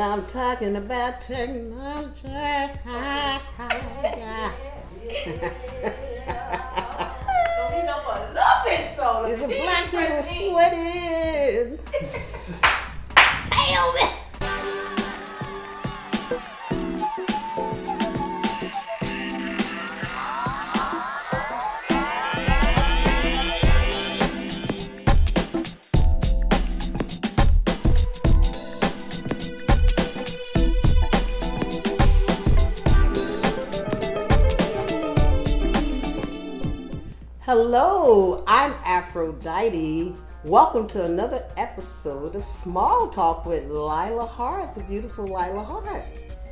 I'm talking about technology. It's a black people sweating. Damn it. Hello, I'm Aphrodite. Welcome to another episode of Small Talk with Lila Hart, the beautiful Lila Hart.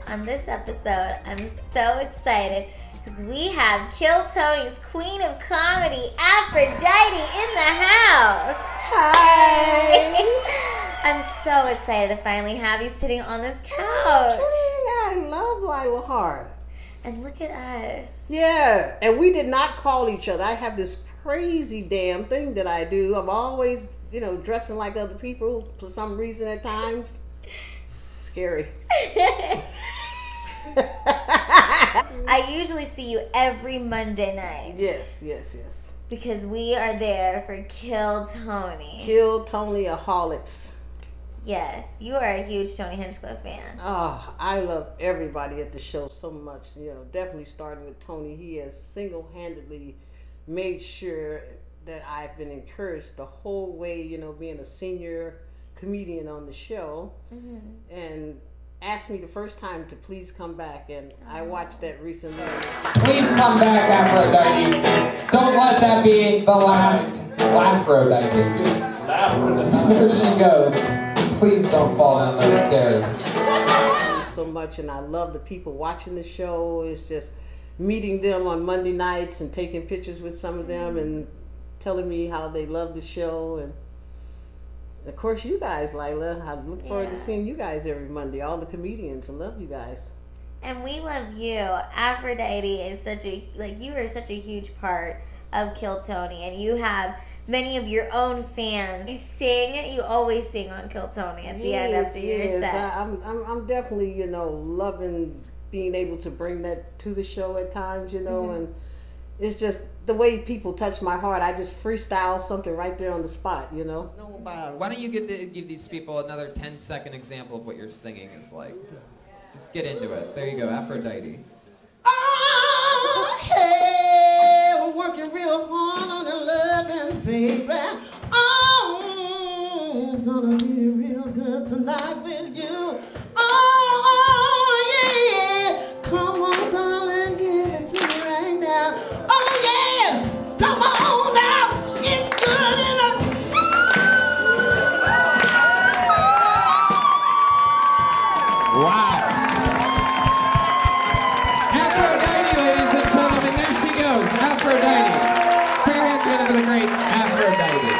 On this episode, I'm so excited because we have Kill Tony's Queen of Comedy, Aphrodite, in the house. Hi. I'm so excited to finally have you sitting on this couch. I love Lila Hart. And look at us. Yeah, and we did not call each other. I have this crazy damn thing that I do. I'm always, dressing like other people for some reason at times. Scary. I usually see you every Monday night. Yes. Because we are there for Kill Tony. Kill Tony-aholics. Yes, you are a huge Tony Hinchcliffe fan. Oh, I love everybody at the show so much. Definitely starting with Tony. He has single-handedly made sure that I've been encouraged the whole way, being a senior comedian on the show. Mm-hmm. And asked me the first time to please come back, and I watched that recently. Please come back, Aphrodite. Don't let that be the last Aphrodite. There she goes. Please don't fall down those stairs. Thank you so much, and I love the people watching the show. It's just meeting them on Monday nights and taking pictures with some of them and telling me how they love the show. And of course, you guys, Lila. I look forward to seeing you guys every Monday. All the comedians. I love you guys. And we love you. Aphrodite is you are such a huge part of Kill Tony, and you have many of your own fans. You always sing on Kill Tony at the end after your set. I'm definitely, loving being able to bring that to the show at times, mm-hmm. And it's just the way people touch my heart. I just freestyle something right there on the spot, No, why don't you give these people another 10-second example of what your singing is like? Just get into it. There you go, Aphrodite. Oh, hey, we're working real hard on the loving, baby. Oh, it's gonna be real good tonight with you. Oh, yeah. Come on, darling, give it to me right now. Oh, yeah. Come on now. It's good enough. Wow. Aphrodite, ladies and gentlemen, there she goes. Aphrodite. Put your hands together for the great Aphrodite.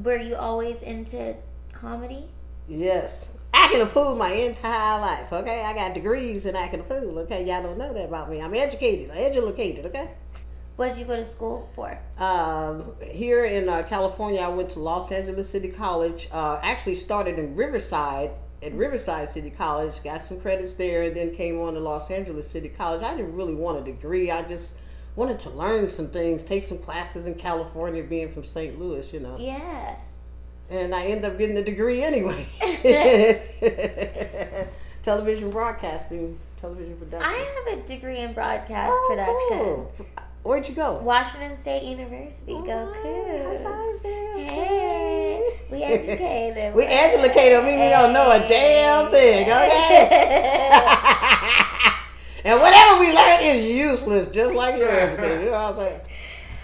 Were you always into comedy? Yes. Acting a fool my entire life, okay? I got degrees in acting a fool, okay? Y'all don't know that about me. I'm educated, okay? What did you go to school for? Here in California, I went to Los Angeles City College. Actually started in Riverside, at Riverside City College. Got some credits there, and then came on to Los Angeles City College. I didn't really want a degree. I just wanted to learn some things, take some classes in California, being from St. Louis, Yeah. And I ended up getting the degree anyway. Television broadcasting, television production. I have a degree in broadcast production. Cool. Where'd you go? Washington State University. Go cool. High fives, girl. Hey. We educated. We educated. We don't know a damn thing, okay? And whatever we learn is useless, just like you're educated. You know what I'm saying?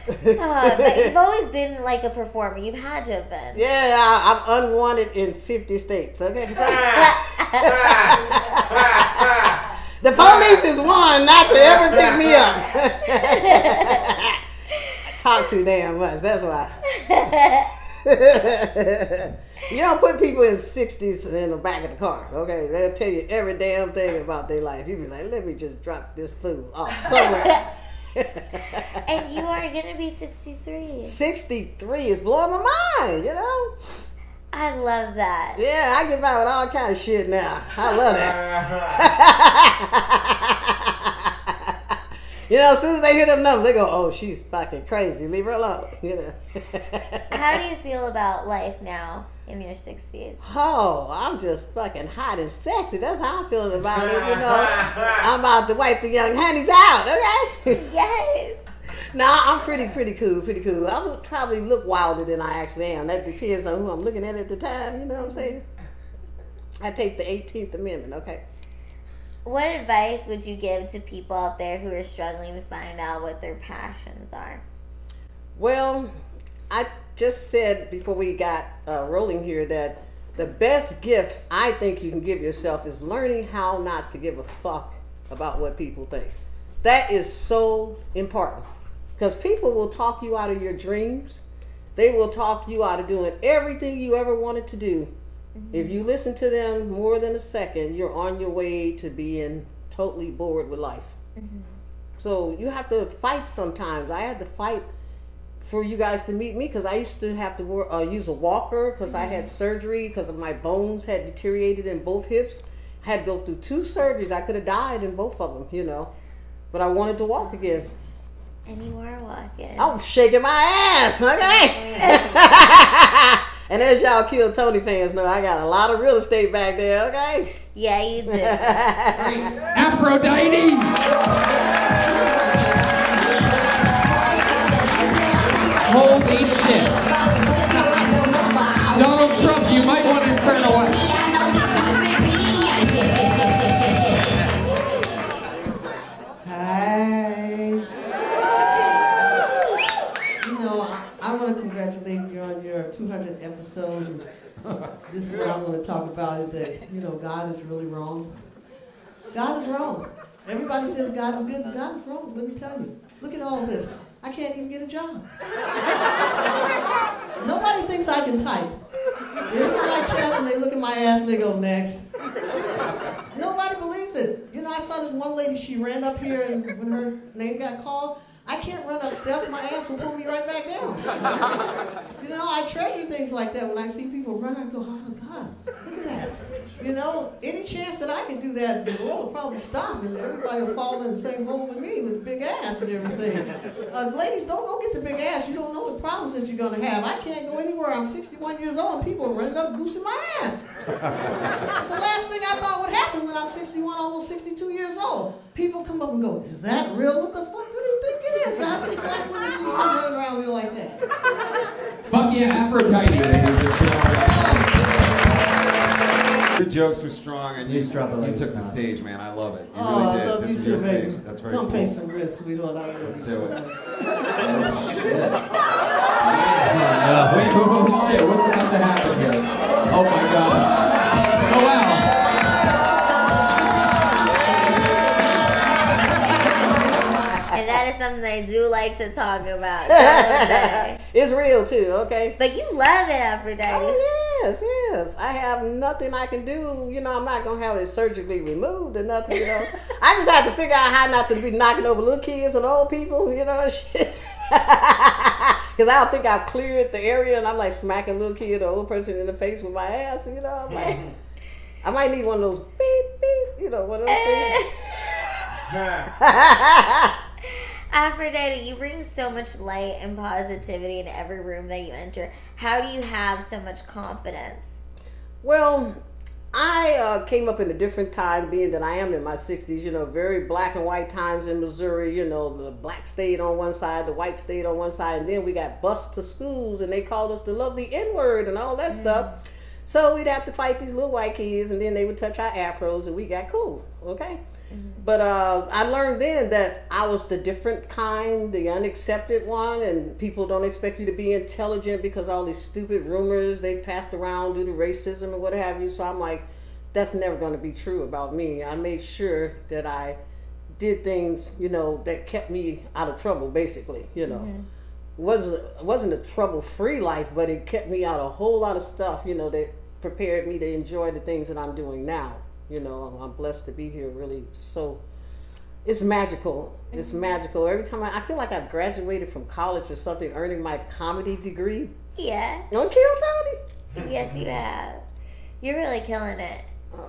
But you've always been like a performer. You've had to have been. Yeah, I'm unwanted in 50 states, okay? The police is one not to ever pick me up. I talk too damn much, that's why. You don't put people in 60s in the back of the car, okay? They'll tell you every damn thing about their life. You be like, let me just drop this fool off somewhere. And you are going to be 63. 63 is blowing my mind, you know? I love that. Yeah, I get by with all kind of shit now. I love that. You know, as soon as they hear them numbers, they go, "Oh, she's fucking crazy. Leave her alone." You know. How do you feel about life now in your 60s? Oh, I'm just fucking hot and sexy. That's how I'm feeling about it. You know, I'm about to wipe the young honeys out. Okay. Yes. No, I'm pretty cool. I would probably look wilder than I actually am. That depends on who I'm looking at the time. You know what I'm saying? I take the 18th Amendment. Okay. What advice would you give to people out there who are struggling to find out what their passions are? Well, I just said before we got rolling here that the best gift I think you can give yourself is learning how not to give a fuck about what people think. That is so important because people will talk you out of your dreams. They will talk you out of doing everything you ever wanted to do. If you listen to them more than a second, you're on your way to being totally bored with life. So you have to fight sometimes. I had to fight for you guys to meet me because I used to have to use a walker because I had surgery because my bones had deteriorated in both hips. I had to go through 2 surgeries. I could have died in both of them, you know. But I wanted to walk again. And you are walking. I'm shaking my ass, okay? And as y'all Kill Tony fans know, I got a lot of real estate back there, okay? Yeah, you do. Aphrodite! Holy shit. Donald Trump, you might want to turn away. I want to congratulate you on your 200th episode. This is what I'm going to talk about is that, you know, God is really wrong. God is wrong. Everybody says God is good, but God is wrong. Let me tell you. Look at all this. I can't even get a job. Nobody thinks I can type. They look at my chest and they look at my ass and they go, next. Nobody believes it. You know, I saw this one lady, she ran up here and when her name got called, I can't run upstairs, my ass will pull me right back down. You know, I treasure things like that. When I see people run, I go, oh God, look at that. You know, any chance that I can do that, the world will probably stop and everybody will fall in the same hole with me with the big ass and everything. Ladies, don't go get the big ass. You don't know the problems that you're going to have. I can't go anywhere. I'm 61 years old and people are running up goosing my ass. It's the last thing I thought would happen when I'm 61, almost 62 years old. People come up and go, is that real? What the fuck do they think it is? How many black women do you see running around here like that? Fuck yeah, Aphrodite, ladies and gentlemen. Your jokes were strong, and you took the stage, man. I love it. You really did. I love you too, baby. That's very Don't cool. pay some risk, sweetheart. Let's do it. Wait, oh shit, what's about to happen here? Oh my god. Oh wow. And that is something I do like to talk about. Don't they? It's real too, okay? But you love it, Aphrodite. Oh, yes. I have nothing I can do. You know, I'm not going to have it surgically removed or nothing, you know. I just have to figure out how not to be knocking over little kids and old people, you know, shit. Because I don't think I've cleared the area and I'm like smacking a little kid or old person in the face with my ass, you know. I'm like, I might need one of those beep, beep, you know, one of those things. Aphrodite, you bring so much light and positivity in every room that you enter. How do you have so much confidence? Well, I came up in a different time, being that I am in my 60s, you know, very black and white times in Missouri, you know, the black stayed on one side, the white stayed on one side, and then we got bused to schools, and they called us the lovely N-word and all that stuff. So we'd have to fight these little white kids, and then they would touch our afros, and we got cool, okay? But I learned then that I was the different kind, the unaccepted one, and people don't expect you to be intelligent because all these stupid rumors they passed around due to racism and what have you. So I'm like, that's never going to be true about me. I made sure that I did things, you know, that kept me out of trouble, basically, you know. It wasn't a trouble-free life, but it kept me out of a whole lot of stuff, you know, that prepared me to enjoy the things that I'm doing now. You know, I'm blessed to be here, really. So it's magical. It's magical. Every time I feel like I've graduated from college or something, earning my comedy degree. Yeah. On Kill Tony. Yes, you have. You're really killing it.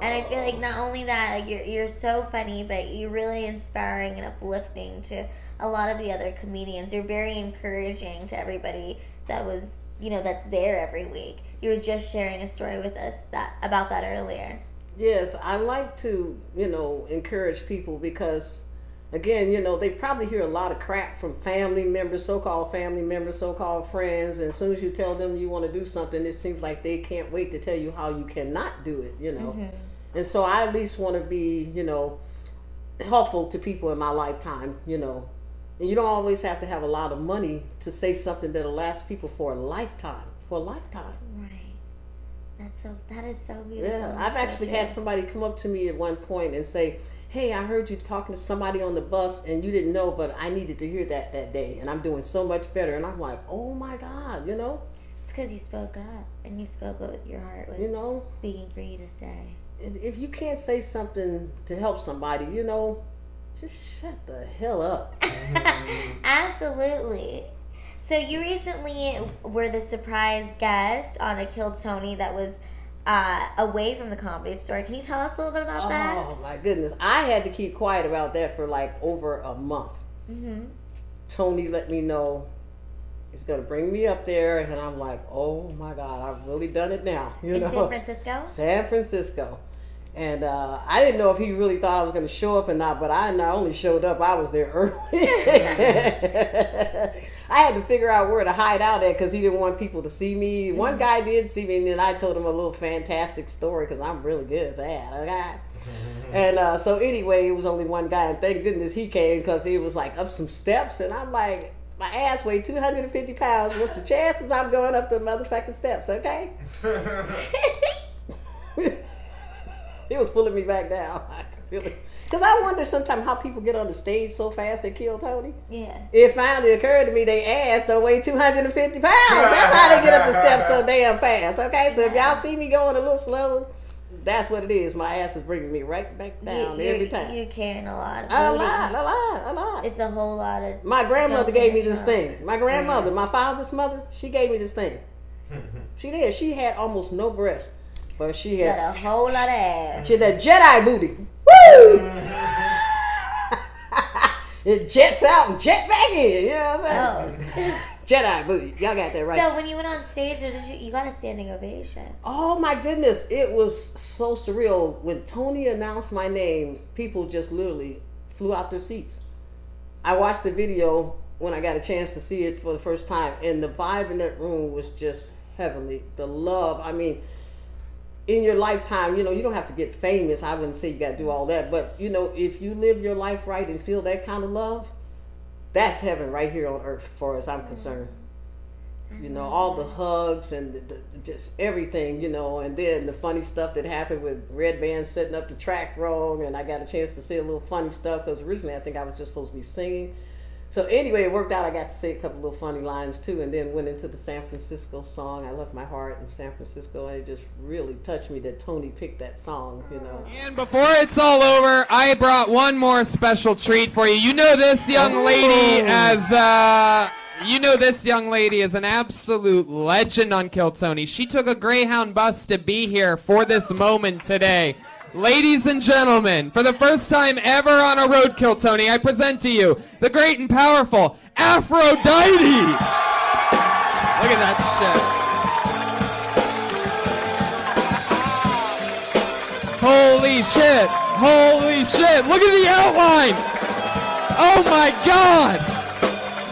And I feel like not only that, like you're so funny, but you're really inspiring and uplifting to a lot of the other comedians. You're very encouraging to everybody that was, that's there every week. You were just sharing a story with us about that earlier. Yes, I like to, encourage people because, again, they probably hear a lot of crap from family members, so-called friends, and as soon as you tell them you want to do something, it seems like they can't wait to tell you how you cannot do it, Mm-hmm. And so I at least want to be, helpful to people in my lifetime, And you don't always have to have a lot of money to say something that'll last people for a lifetime. Right. That is so beautiful. Yeah, I've actually had somebody come up to me at one point and say, hey, I heard you talking to somebody on the bus and you didn't know, but I needed to hear that day, and I'm doing so much better. And I'm like, oh my God, It's because you spoke up and you spoke what your heart was speaking for you to say. If you can't say something to help somebody, just shut the hell up. Absolutely. So you recently were the surprise guest on a Kill Tony that was away from the Comedy Store. Can you tell us a little bit about that? Oh my goodness, I had to keep quiet about that for like over a month. Mm-hmm. Tony let me know he's gonna bring me up there, and I'm like, oh my God, I've really done it now. In San Francisco? San Francisco. And I didn't know if he really thought I was going to show up or not, but I not only showed up, I was there early. I had to figure out where to hide out at because he didn't want people to see me. One guy did see me, and then I told him a little fantastic story because I'm really good at that. Okay? And so anyway, it was only one guy, and thank goodness he came because he was like up some steps, and I'm like, my ass weighed 250 pounds. What's the chances I'm going up the motherfucking steps, okay? He was pulling me back down. I could feel it. Because I wonder sometimes how people get on the stage so fast they kill Tony. Yeah. It finally occurred to me they ass don't weigh 250 pounds. That's how they get up the steps so damn fast. Okay, so if y'all see me going a little slow, that's what it is. My ass is bringing me right back down every time. You're carrying a lot. A lot. It's a whole lot of... My grandmother gave me this thing. My grandmother, my father's mother, she gave me this thing. She did. She had almost no breasts. But she had got a whole lot of ass. She had that Jedi booty. Woo! It jets out and jet back in. You know what I'm saying? Oh. Jedi booty. Y'all got that right. So when you went on stage, you got a standing ovation. Oh my goodness. It was so surreal. When Tony announced my name, people just literally flew out their seats. I watched the video when I got a chance to see it for the first time, and the vibe in that room was just heavenly. The love. I mean, in your lifetime, you don't have to get famous. I wouldn't say you got to do all that. But, if you live your life right and feel that kind of love, that's heaven right here on earth, as far as I'm concerned. All the hugs and the just everything, and then the funny stuff that happened with Red Band setting up the track wrong. And I got a chance to say a little funny stuff because originally I think I was just supposed to be singing. So anyway, it worked out. I got to say a couple little funny lines too, and then went into the San Francisco song. I left my heart in San Francisco, and it just really touched me that Tony picked that song, And before it's all over, I brought one more special treat for you. You know this young lady as an absolute legend on Kill Tony. She took a Greyhound bus to be here for this moment today. Ladies and gentlemen, for the first time ever on a road Kill Tony, I present to you the great and powerful Afrodyetes. Look at that shit. Holy shit. Holy shit. Look at the outline. Oh my God.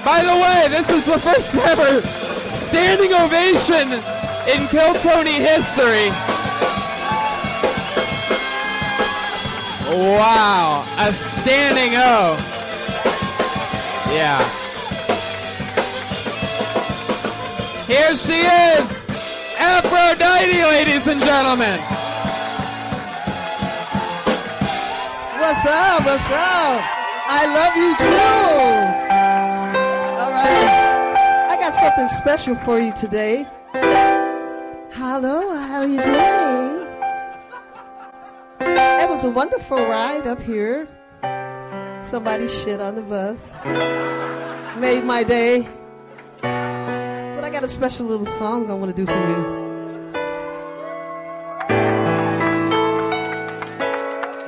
By the way, this is the first ever standing ovation in Kill Tony history. Wow, a standing O. Yeah. Here she is, Aphrodite, ladies and gentlemen. What's up? What's up? I love you too. All right. I got something special for you today. Hello, how are you doing? It was a wonderful ride up here. Somebody shit on the bus. Made my day. But I got a special little song I want to do for you.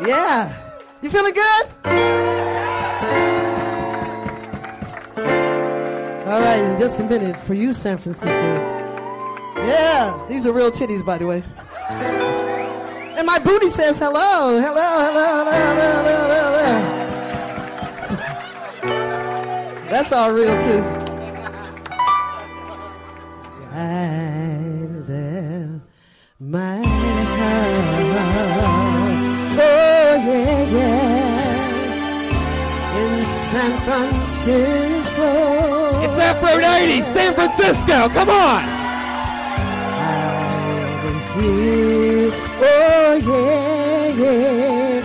Yeah. You feeling good? All right, in just a minute for you, San Francisco. Yeah, these are real titties, by the way. And my booty says hello, hello, hello, hello, hello, hello, hello. That's all real, too. Right there, my heart. Oh, yeah, yeah. In San Francisco. It's Aphrodite, San Francisco. Come on. Here. Oh, yeah, yeah.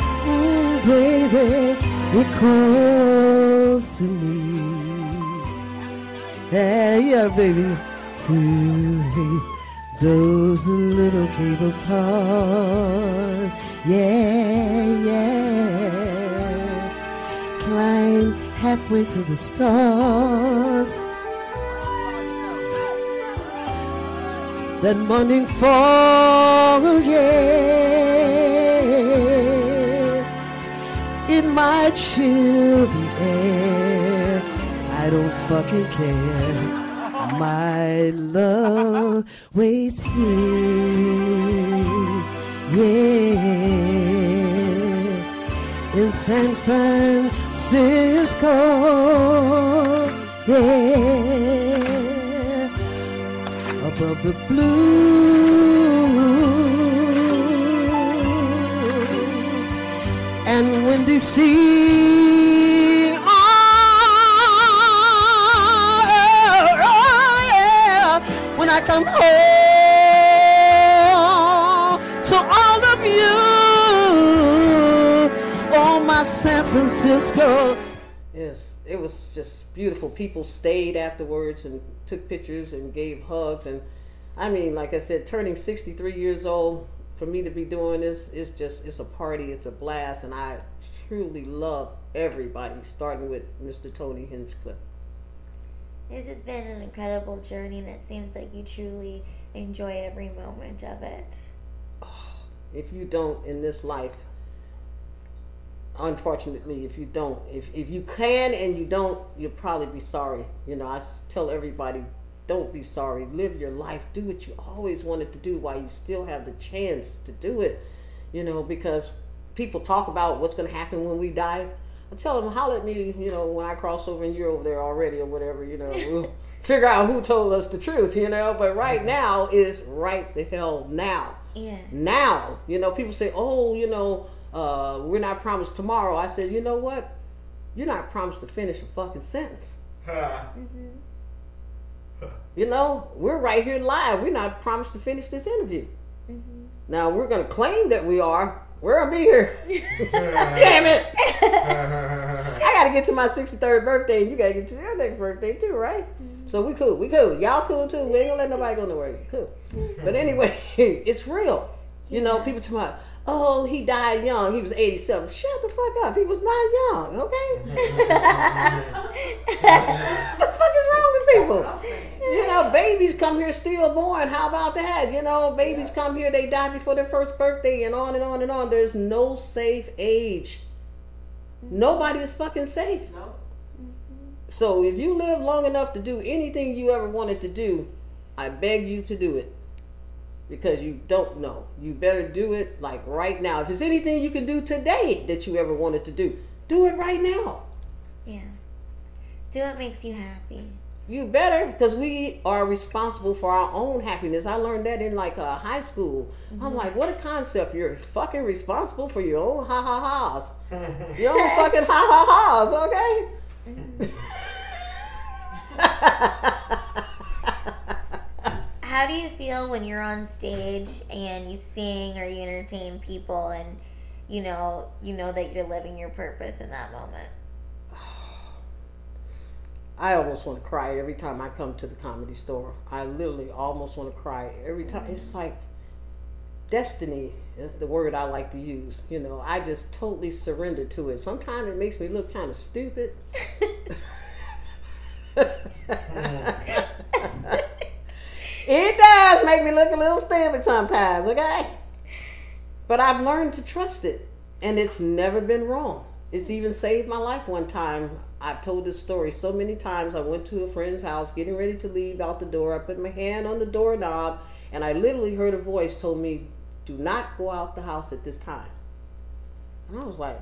Baby, it calls to me. Hey, yeah, baby. To those little cable cars. Yeah, yeah. Climb halfway to the stars. That morning fall, yeah. It might chill the air. I don't fucking care. My love waits here, yeah, in San Francisco, yeah, above the blue and windy sea. When I come home to all of you, oh my San Francisco. Yes, it was just beautiful. People stayed afterwards and took pictures and gave hugs. And I mean, like I said, turning 63 years old, for me to be doing this, it's a party, it's a blast. And I truly love everybody, starting with Mr. Tony Hinchcliffe. This has been an incredible journey, and it seems like you truly enjoy every moment of it. If you don't in this life, unfortunately, if you don't, if you can and you don't, you'll probably be sorry. You know, I tell everybody, don't be sorry. Live your life. Do what you always wanted to do while you still have the chance to do it. You know, because people talk about what's going to happen when we die. I tell them, holler at me, you know, when I cross over and you're over there already or whatever, you know. We'll figure out who told us the truth, you know. But right now is right the hell now. Yeah. Now. You know, people say, oh, you know, we're not promised tomorrow. I said, you know what? You're not promised to finish a fucking sentence. Mm-hmm. You know, we're right here live. We're not promised to finish this interview. Mm-hmm. Now, we're going to claim that we are. We're going to be here. Damn it. I got to get to my 63rd birthday, and you got to get to your next birthday too, right? Mm-hmm. So we cool. We cool. Y'all cool too. We ain't going to let nobody go nowhere. Cool. But anyway, it's real. You know, people talk about, oh, he died young. He was 87. Shut the fuck up. He was not young, okay? What the fuck is wrong with people? You know, babies come here stillborn. How about that? You know, babies come here, they die before their first birthday, and on and on and on. There's no safe age. Nobody is fucking safe. So if you live long enough to do anything you ever wanted to do, I beg you to do it. Because you don't know. You better do it like right now. If there's anything you can do today that you ever wanted to do it right now. Yeah. Do what makes you happy. You better, because we are responsible for our own happiness. I learned that in like high school. Mm-hmm. I'm like, what a concept. You're fucking responsible for your own ha-ha-ha's. Your own fucking ha-ha-ha's, okay? How do you feel when you're on stage and you sing or you entertain people and you know that you're living your purpose in that moment? I almost want to cry every time I come to the Comedy Store. I literally almost want to cry every time. It's like destiny is the word I like to use. You know, I just totally surrender to it. Sometimes it makes me look kind of stupid. It does make me look a little stupid sometimes, okay? But I've learned to trust it. And it's never been wrong. It's even saved my life one time. I've told this story so many times. I went to a friend's house, getting ready to leave out the door. I put my hand on the doorknob, and I literally heard a voice told me, do not go out the house at this time. And I was like,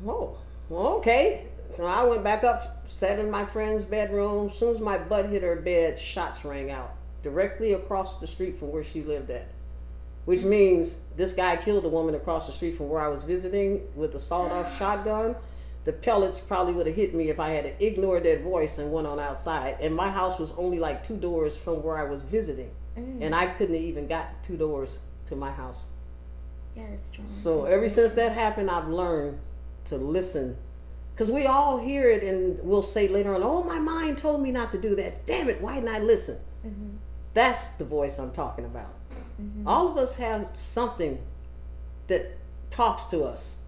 oh, well, okay. So I went back up, sat in my friend's bedroom. As soon as my butt hit her bed, shots rang out directly across the street from where she lived at. Which means this guy killed a woman across the street from where I was visiting with a sawed-off shotgun. The pellets probably would have hit me if I had ignored that voice and went on outside. And my house was only like 2 doors from where I was visiting. And I couldn't have even got 2 doors to my house. Yeah, that's strong. So ever since that happened, I've learned to listen. Because we all hear it and we'll say later on, oh, my mind told me not to do that. Damn it, why didn't I listen? That's the voice I'm talking about. All of us have something that talks to us,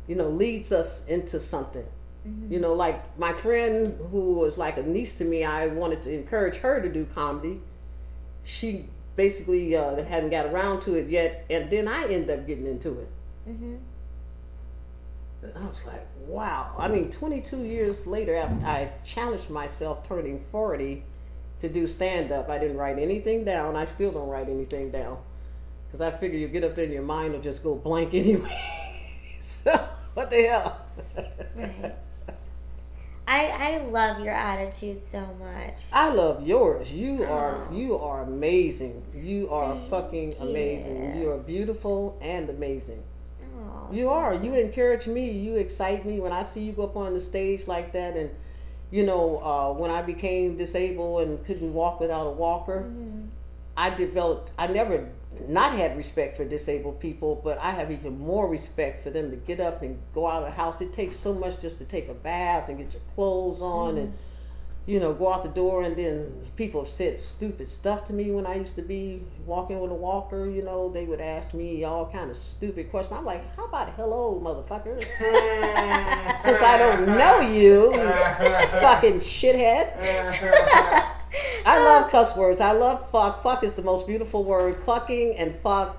you know, leads us into something. You know, like my friend who was like a niece to me, I wanted to encourage her to do comedy. She basically hadn't got around to it yet, and then I ended up getting into it. I was like, wow. I mean, 22 years later, I challenged myself turning 40 to do stand-up. I didn't write anything down. I still don't write anything down. Because I figure you get up in your mind will just go blank anyway. So, what the hell? Right. I love your attitude so much. I love yours. You are amazing. You are fucking amazing. You are beautiful and amazing. Oh, you are. You encourage me. You excite me when I see you go up on the stage like that. And you know, when I became disabled and couldn't walk without a walker, I never not had respect for disabled people, but I have even more respect for them to get up and go out of the house. It takes so much just to take a bath and get your clothes on and, you know, go out the door. And then people have said stupid stuff to me when I used to be walking with a walker. You know, they would ask me all kind of stupid questions. I'm like, how about hello, motherfucker? Since I don't know you, you fucking shithead. I love cuss words. I love fuck. Fuck is the most beautiful word. Fucking and fuck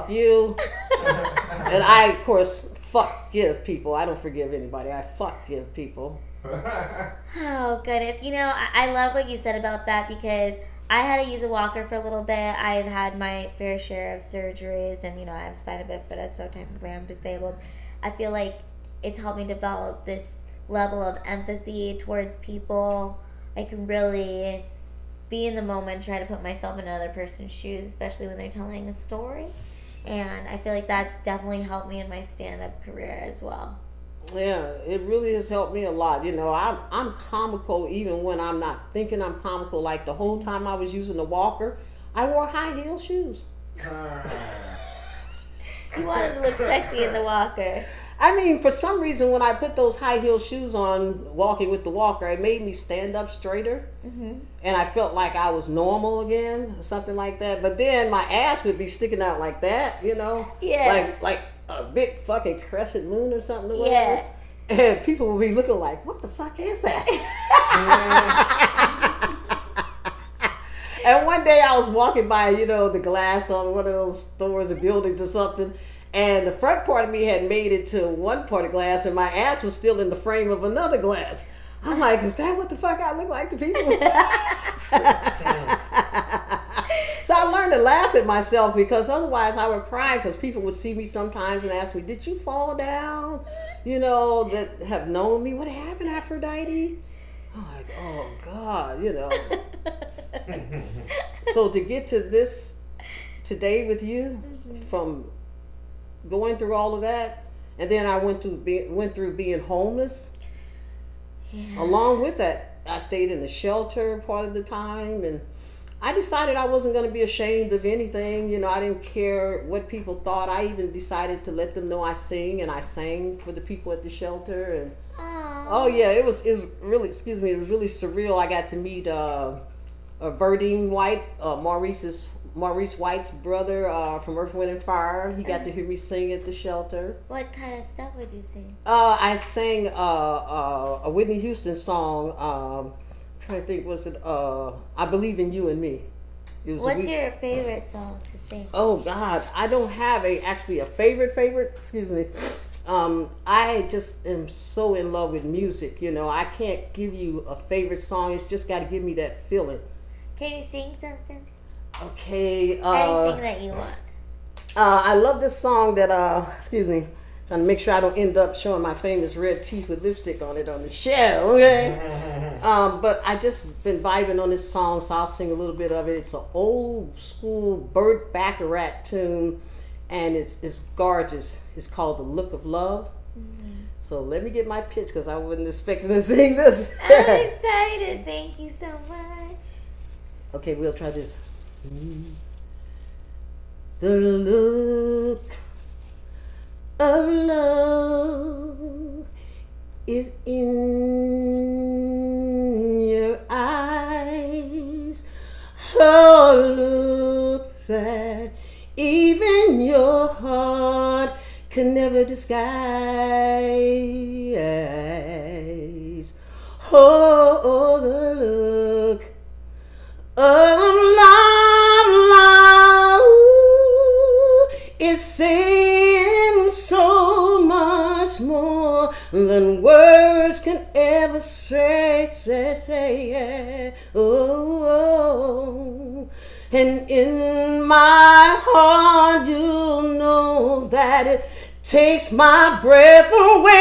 you. And I, of course, forgive people. I don't forgive anybody. I forgive people. Oh, goodness. You know, I love what you said about that because I had to use a walker for a little bit. I've had my fair share of surgeries and, you know, I have spina bifida, so technically I'm disabled. I feel like it's helped me develop this level of empathy towards people. I can really be in the moment, try to put myself in another person's shoes, especially when they're telling a story. And I feel like that's definitely helped me in my stand-up career as well. Yeah, it really has helped me a lot. You know, I'm comical even when I'm not thinking I'm comical. Like the whole time I was using the walker, I wore high heel shoes. You wanted to look sexy in the walker. I mean, for some reason, when I put those high heel shoes on, walking with the walker, it made me stand up straighter. And I felt like I was normal again, or something like that. But then my ass would be sticking out like that, you know? Yeah. Like a big fucking crescent moon or something. Or whatever. Yeah. And people would be looking like, what the fuck is that? And one day I was walking by, you know, the glass on one of those stores or buildings or something. And the front part of me had made it to one part of glass, and my ass was still in the frame of another glass. I'm like, is that what the fuck I look like to people? So I learned to laugh at myself because otherwise I would cry because people would see me sometimes and ask me, did you fall down? You know, that have known me. What happened, Aphrodite? I'm like, oh, God, you know. So to get to this today with you from going through all of that, and then I went through being homeless. Yeah. Along with that, I stayed in the shelter part of the time, and I decided I wasn't going to be ashamed of anything. You know, I didn't care what people thought. I even decided to let them know I sing, and I sang for the people at the shelter. And oh yeah, it was really, excuse me, it was really surreal. I got to meet Verdine White, Maurice White's brother from Earth, Wind and Fire. He got to hear me sing at the shelter. What kind of stuff would you sing? I sang a Whitney Houston song. I'm trying to think, was it I Believe in You and Me? What's your favorite song to sing? Oh God, I don't have actually a favorite. Excuse me. I just am so in love with music. You know, I can't give you a favorite song. It's just got to give me that feeling. Can you sing something? Okay. Anything that you want. I love this song that, excuse me, trying to make sure I don't end up showing my famous red teeth with lipstick on it on the show, okay? But I just been vibing on this song, so I'll sing a little bit of it. It's an old school Burt Bacharach tune, and it's gorgeous. It's called The Look of Love. So let me get my pitch, because I wasn't expecting to sing this. I'm excited. Thank you so much. Okay, we'll try this. The look of love is in your eyes. A look that even your heart can never disguise. Oh, the look of love is saying so much more than words can ever say. Oh, and in my heart you'll know that it takes my breath away.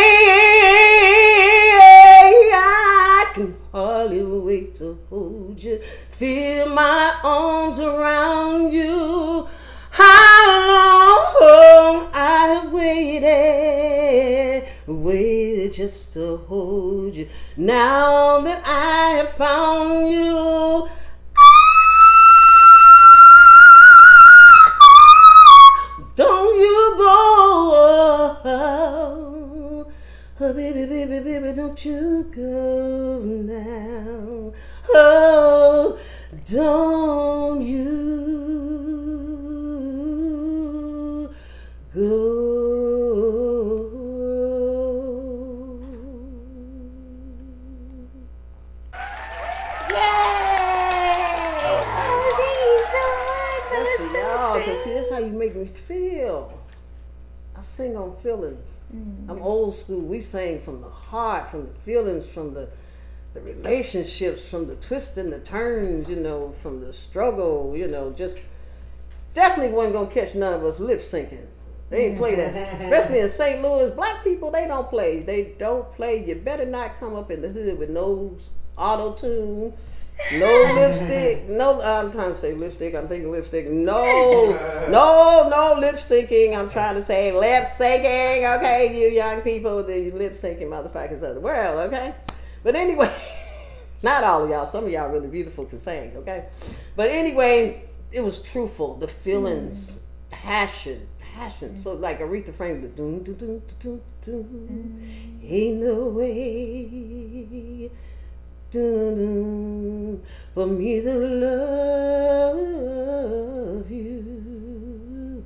I can hardly wait to hold you, feel my arms around you. How long I have waited just to hold you. Now that I have found you, don't you go. Oh, baby, baby, baby, don't you go now. Oh, don't you go. Because see, that's how you make me feel. I sing on feelings. I'm old school. We sing from the heart, from the feelings, from the relationships, from the twists and the turns, you know, from the struggle, you know, just definitely wasn't going to catch none of us lip syncing. They ain't play that. Especially in St. Louis, black people, they don't play. They don't play. You better not come up in the hood with no auto-tune. No lipstick, no, I'm trying to say lipstick, I'm thinking lipstick, no lip syncing, I'm trying to say lip syncing, okay, you young people, the lip syncing motherfuckers of the world, okay? But anyway, not all of y'all, some of y'all really beautiful can sing, okay? But anyway, it was truthful, the feelings, passion, so like Aretha Franklin, the doom, doom, doom, doom, doom, ain't no way for me to love you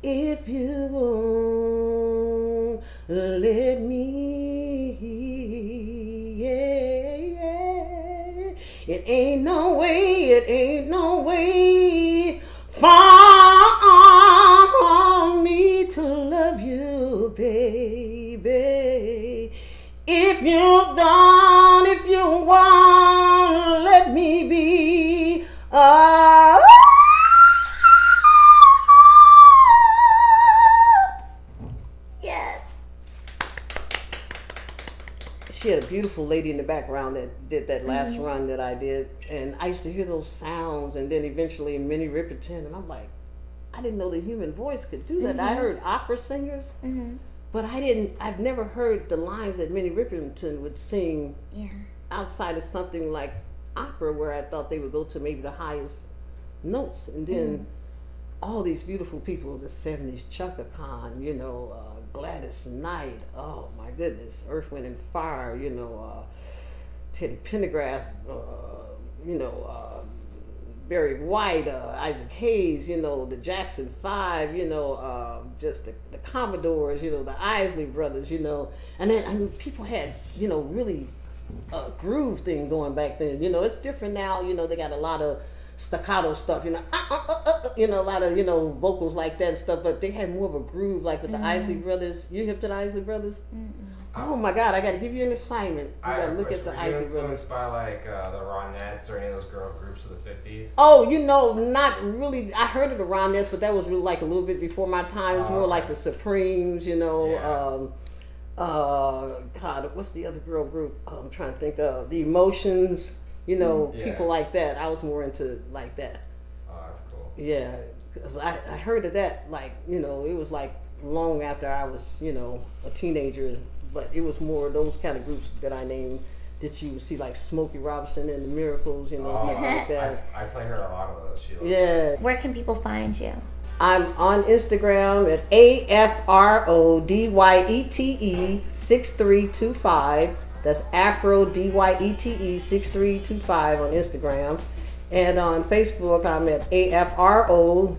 if you won't let me. Yeah. It ain't no way for me to love you, baby. If you want, let me be. Yes. She had a beautiful lady in the background that did that last run that I did, and I used to hear those sounds, and then eventually Minnie Riperton, and I'm like, I didn't know the human voice could do that. I heard opera singers. But I've never heard the lines that Minnie Riperton would sing outside of something like opera, where I thought they would go to maybe the highest notes. And then all these beautiful people of the 70s, Chaka Khan, you know, Gladys Knight, oh my goodness, Earth, Wind and Fire, you know, Teddy Pendergrass, you know, Barry White, Isaac Hayes, you know, the Jackson 5, you know, just the Commodores, you know, the Isley Brothers, you know, and then people had, you know, really a groove thing going back then. You know, it's different now. You know, they got a lot of staccato stuff, you know, a lot of, vocals like that and stuff, but they had more of a groove, like with the Isley Brothers. You hip to the Isley Brothers? Oh my God, I got to give you an assignment. You got to look at the Isley Brothers. By like the Ronettes or any of those girl groups of the 50s? Oh, not really. I heard of the Ronettes, but that was really like a little bit before my time. It was more like the Supremes, God, what's the other girl group? I'm trying to think of the Emotions, people like that. I was more into like that. Oh, that's cool. Yeah, because I heard of that, like, it was like long after I was, a teenager, but it was more those kind of groups that I named that you would see, like Smokey Robinson and the Miracles, stuff like that. I play her a lot of those. Yeah. Where can people find you? I'm on Instagram at AFRODYETE 6325. That's AFRODYETE 6325 on Instagram. And on Facebook, I'm at AFRODYETE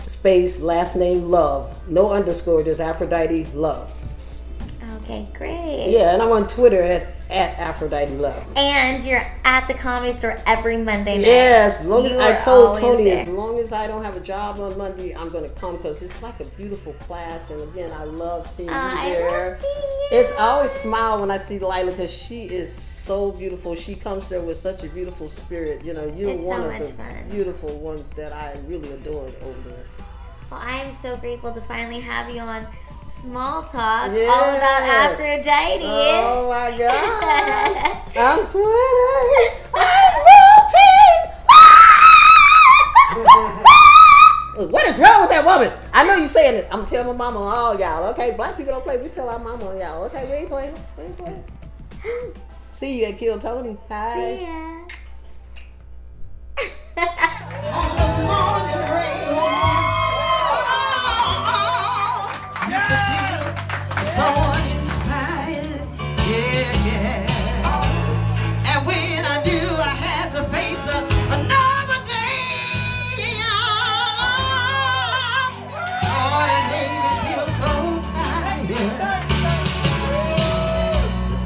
space last name Love. No underscore, just Aphrodite Love. Okay, great. Yeah, and I'm on Twitter at Aphrodite Love. And you're at the Comedy Store every Monday night. Yes, as long as I told Tony, there. as long as I don't have a job on Monday, I'm going to come because it's like a beautiful class. And again, I love seeing you there. I always smile when I see Lila because she is so beautiful. She comes there with such a beautiful spirit. You're one of the beautiful ones that I really adored over there. Well, I am so grateful to finally have you on Small Talk, all about Aphrodite. Oh my God. I'm sweating. I'm melting. What is wrong with that woman? I know you saying it. I'm telling my mama, all y'all. Okay, black people don't play. We tell our mama, y'all. Okay, we ain't playing. See you at Kill Tony. Hi. See ya. So inspired, yeah. And when I knew I had to face another day, oh, it made me feel so tired.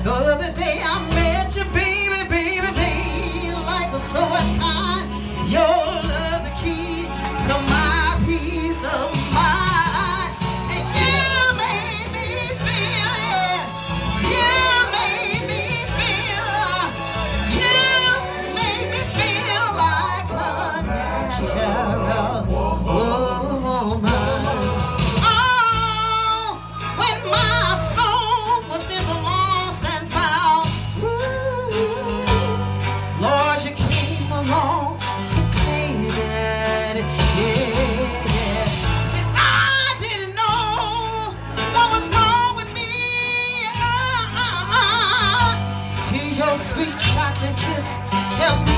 The other day I met you, baby, life was so unkind. Your love the key to my peace of mind, and you made me feel, you made me feel like a natural woman. Oh, when my soul was in the lost and found, Lord, you came along to claim it, yeah. See, I didn't know what was wrong with me, till your sweet chocolate kiss helped me